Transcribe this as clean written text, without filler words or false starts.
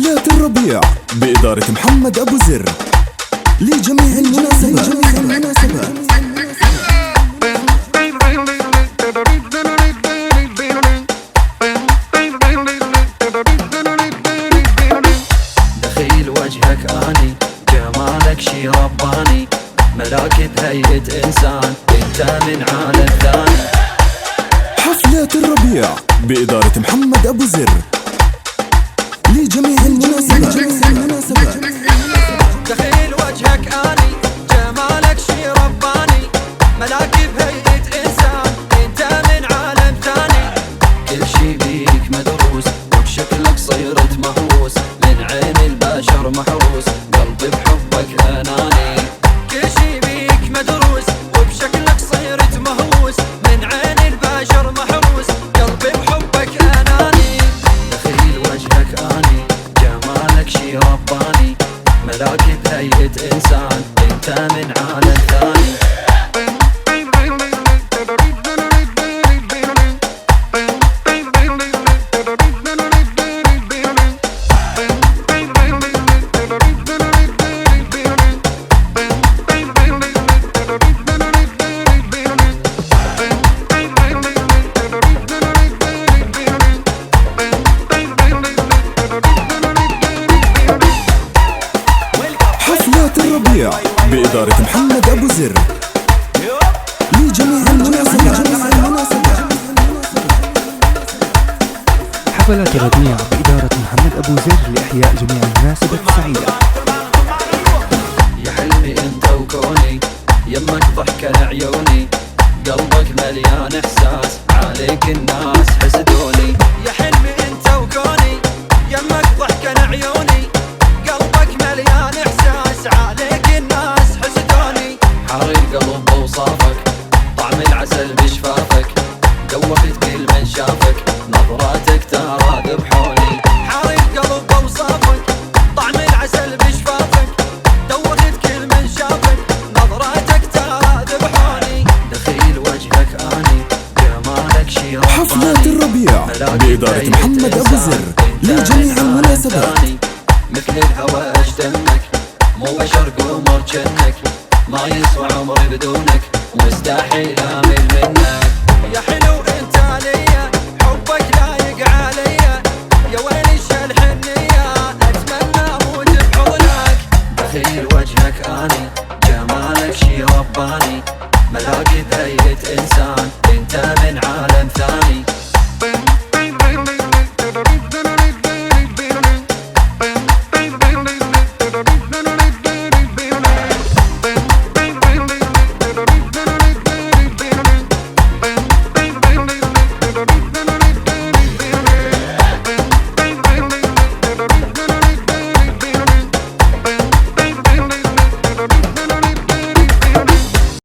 حفلات الربيع بإدارة محمد أبو زر لجميع المناسبات. دخيل وجهك اني جمالك شي رباني، ملاك بهيئة انسان انت من عالم ثاني. حفلات الربيع بإدارة محمد أبو زر لجميع المناسبات. دخيل وجهك اني جمالك شي رباني، ملاك بهيئة انسان انت من عالم ثاني. كل شي بيك مدروس وبشكلك صيرت مهووس، من عين البشر محروس قلبي بحبك اناني. كل شي بيك مدروس وبشكلك صيرت مهووس، من عين البشر محروس قلبي بحبك اناني. دخيل وجهك اني جمالك شي رباني، ملاك بهيئة انسان انت من عالم ثاني. حفلات الربيع بإدارة محمد أبو زر لجميع المناسبات. حفلات الربيع بإدارة محمد أبو زر لإحياء جميع المناسبات السعيدة. يا حلمي انت وكوني، يمك ضحكة لعيوني، قلبك مليان احساس عليك الناس حسدوني. يا حلمي انت وكوني، يمك ضحكة لعيوني، قلبك مليان احساس عليك الناس حسدوني. حار القلب بوصافك، طعم العسل بشفافك، دوخت كل من شافك، نظراتك ترى ذبحوني. حار القلب بوصافك، طعم العسل بشفافك، دوخت كل من شافك، نظراتك ترى ذبحوني. دخيل وجهك اني جمالك شي رباني. حفلات الربيع بإدارة محمد أبو زر لجميع المناسبات. مثل الهوى اجتمك، مو بشر قمر جنك، ما يسوى عمري بدونك، مستحيل امل منك. يا حلو انت لي